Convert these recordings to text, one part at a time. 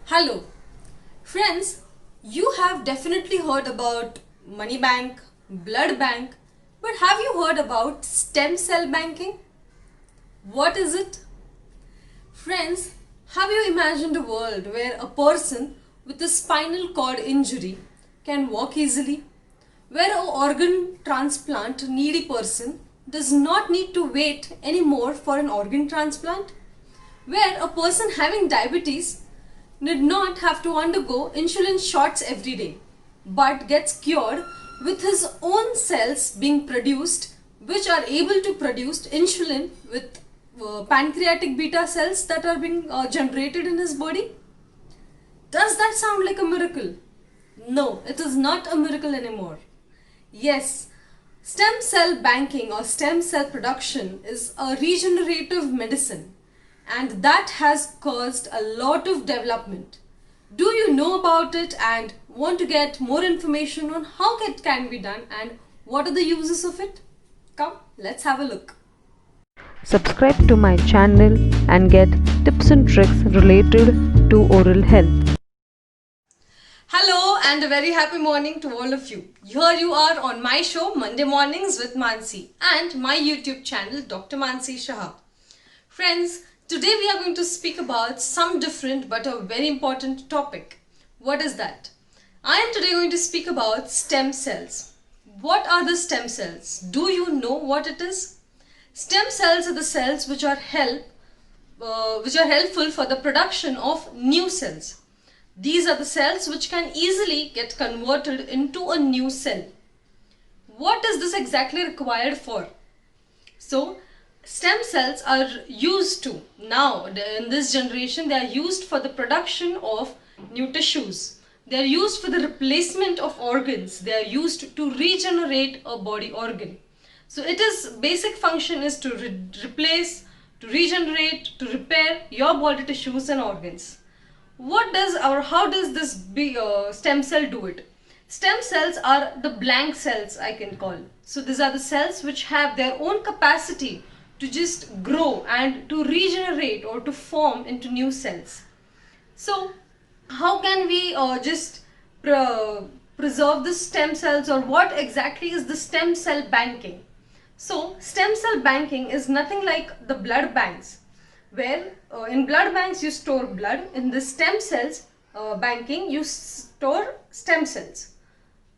Hello, friends. You have definitely heard about money bank, blood bank, but have you heard about stem cell banking? What is it? Friends, have you imagined a world where a person with a spinal cord injury can walk easily? Where an organ transplant needy person does not need to wait anymore for an organ transplant? Where a person having diabetes need not have to undergo insulin shots every day, but gets cured with his own cells being produced, which are able to produce insulin with pancreatic beta cells that are being generated in his body. Does that sound like a miracle? No, it is not a miracle anymore. Yes, stem cell banking or stem cell production is a regenerative medicine, and that has caused a lot of development. Do you know about it and want to get more information on how it can be done and what are the uses of it? Come, let's have a look. Subscribe to my channel and get tips and tricks related to oral health. Hello and a very happy morning to all of you. Here you are on my show Monday Mornings with Mansi and my YouTube channel Dr. Mansi Shah. Friends, today we are going to speak about some different but a very important topic. What is that? I am today going to speak about stem cells. What are the stem cells? Do you know what it is? Stem cells are the cells which are helpful for the production of new cells. These are the cells which can easily get converted into a new cell. What is this exactly required for? So, stem cells are used to, now in this generation, they are used for the production of new tissues. They are used for the replacement of organs. They are used to regenerate a body organ. So, its basic function is to replace, to regenerate, to repair your body tissues and organs. How does this stem cell do it? Stem cells are the blank cells, I can call. So these are the cells which have their own capacity to just grow and to regenerate or to form into new cells. So how can we preserve the stem cells, or what exactly is the stem cell banking? So stem cell banking is nothing like the blood banks, where in blood banks you store blood. In the stem cells banking you store stem cells.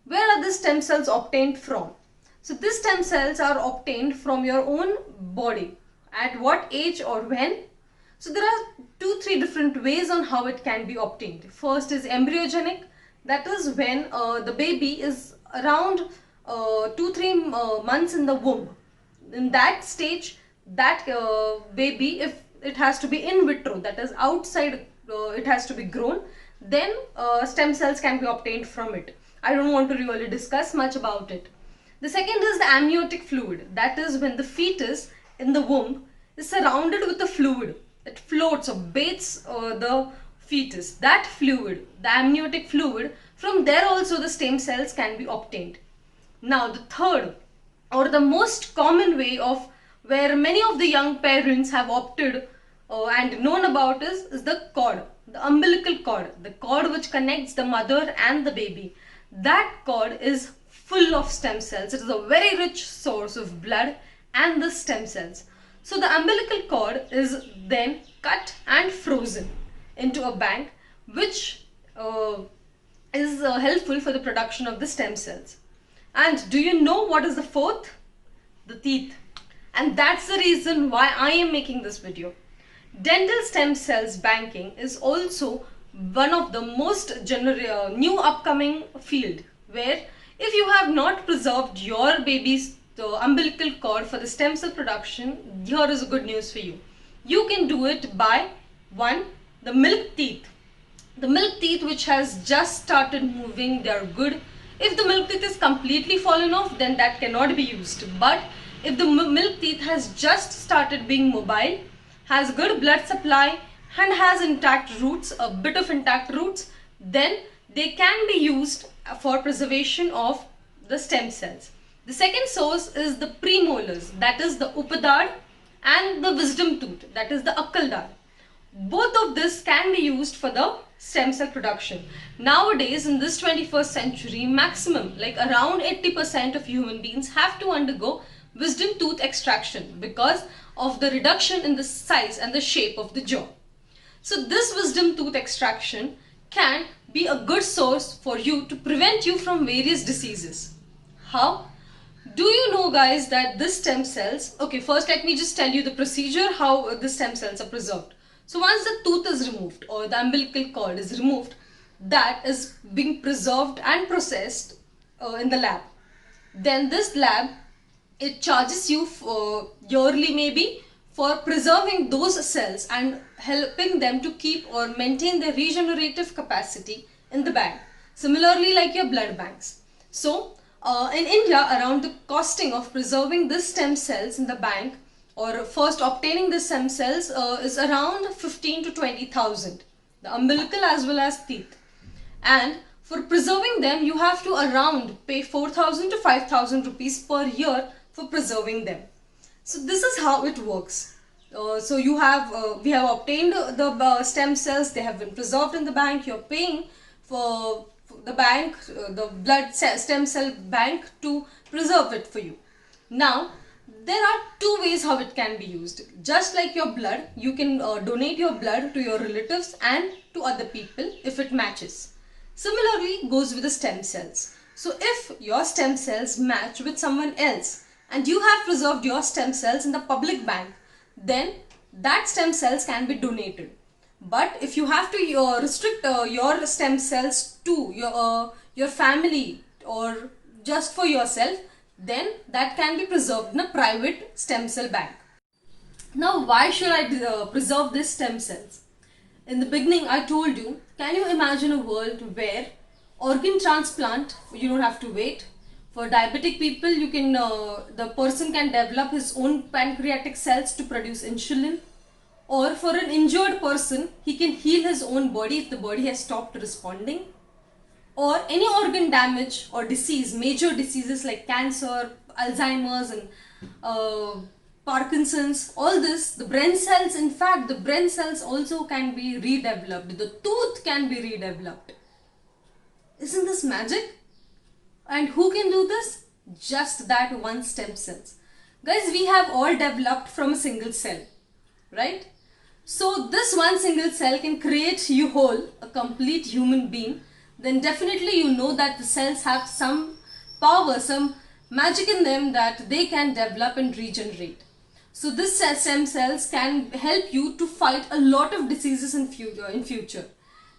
Where are the stem cells obtained from? So these stem cells are obtained from your own body. At what age or when? So there are 2-3 different ways on how it can be obtained. First is embryogenic, that is when the baby is around 2-3 months in the womb. In that stage, that baby, if it has to be in vitro, that is outside, it has to be grown, then stem cells can be obtained from it. I don't want to really discuss much about it. The second is the amniotic fluid, that is when the fetus in the womb is surrounded with a fluid. It floats or bathes the fetus. That fluid, the amniotic fluid, from there also the stem cells can be obtained. Now the third or the most common way of where many of the young parents have opted and known about is the cord, the umbilical cord, the cord which connects the mother and the baby. That cord is full of stem cells. It is a very rich source of blood and the stem cells. So the umbilical cord is then cut and frozen into a bank, which is helpful for the production of the stem cells. And do you know what is the fourth? The teeth. And that's the reason why I am making this video. Dental stem cells banking is also one of the most new upcoming field, where if you have not preserved your baby's umbilical cord for the stem cell production, here is good news for you. You can do it by one, the milk teeth. The milk teeth which has just started moving, they are good. If the milk teeth is completely fallen off, then that cannot be used. But if the milk teeth has just started being mobile, has good blood supply and has intact roots, a bit of intact roots, then they can be used for preservation of the stem cells. The second source is the premolars, that is the upadad, and the wisdom tooth, that is the akal dad. Both of this can be used for the stem cell production. Nowadays, in this 21st century, maximum like around 80% of human beings have to undergo wisdom tooth extraction because of the reduction in the size and the shape of the jaw. So this wisdom tooth extraction can be a good source for you to prevent you from various diseases. How? Do you know, guys, that this stem cells, okay, first let me just tell you the procedure how the stem cells are preserved. So once the tooth is removed or the umbilical cord is removed, that is being preserved and processed in the lab. Then this lab, it charges you for yearly maybe for preserving those cells and helping them to keep or maintain their regenerative capacity in the bank. Similarly, like your blood banks. So in India, around the costing of preserving this stem cells in the bank or first obtaining the stem cells is around 15 to 20,000, the umbilical as well as teeth. And for preserving them, you have to around pay 4,000 to 5,000 rupees per year for preserving them. So this is how it works. So you have, we have obtained the stem cells, they have been preserved in the bank, you're paying for the bank, the blood stem cell bank to preserve it for you. Now, there are two ways how it can be used. Just like your blood, you can donate your blood to your relatives and to other people if it matches. Similarly, goes with the stem cells. So if your stem cells match with someone else and you have preserved your stem cells in the public bank, then that stem cells can be donated. But if you have to restrict your stem cells to your family or just for yourself, then that can be preserved in a private stem cell bank. Now, why should I preserve these stem cells? In the beginning, I told you, can you imagine a world where organ transplant, you don't have to wait. For diabetic people, you can the person can develop his own pancreatic cells to produce insulin. Or for an injured person, he can heal his own body if the body has stopped responding. Or any organ damage or disease, major diseases like cancer, Alzheimer's and Parkinson's, all this, the brain cells, in fact, the brain cells also can be redeveloped. The tooth can be redeveloped. Isn't this magic? And who can do this? Just that one stem cells. Guys, we have all developed from a single cell, right? So this one single cell can create you whole, a complete human being. Then definitely you know that the cells have some power, some magic in them that they can develop and regenerate. So this stem cells can help you to fight a lot of diseases in future.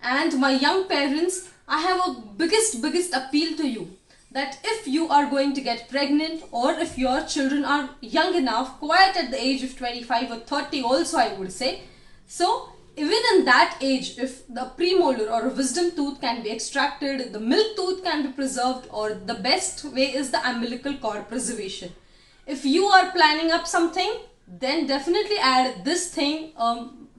And my young parents, I have a biggest appeal to you that if you are going to get pregnant or if your children are young enough, quite at the age of 25 or 30 also I would say, so even in that age, if the premolar or a wisdom tooth can be extracted, the milk tooth can be preserved, or the best way is the umbilical cord preservation. If you are planning up something, then definitely add this thing,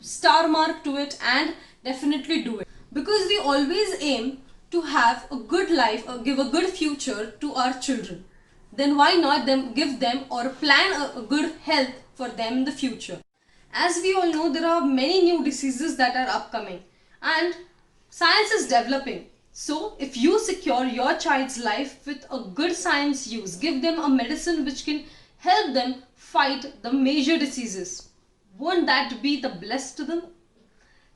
star mark to it and definitely do it. Because we always aim to have a good life or give a good future to our children. Then why not give them or plan a good health for them in the future. As we all know, there are many new diseases that are upcoming and science is developing. So if you secure your child's life with a good science use, give them a medicine which can help them fight the major diseases, won't that be the blessed to them?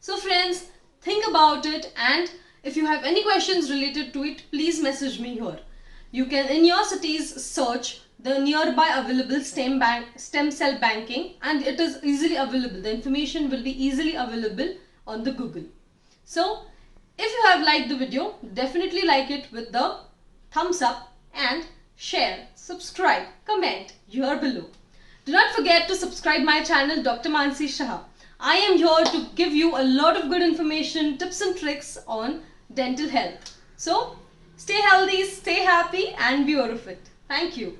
So friends, think about it, and if you have any questions related to it, please message me here. You can in your cities search the nearby available stem cell banking, and it is easily available. The information will be easily available on the Google. So if you have liked the video, definitely like it with the thumbs up and share, subscribe, comment here below. Do not forget to subscribe my channel Dr. Mansi Shah. I am here to give you a lot of good information, tips and tricks on dental health. So stay healthy, stay happy and be out of it. Thank you.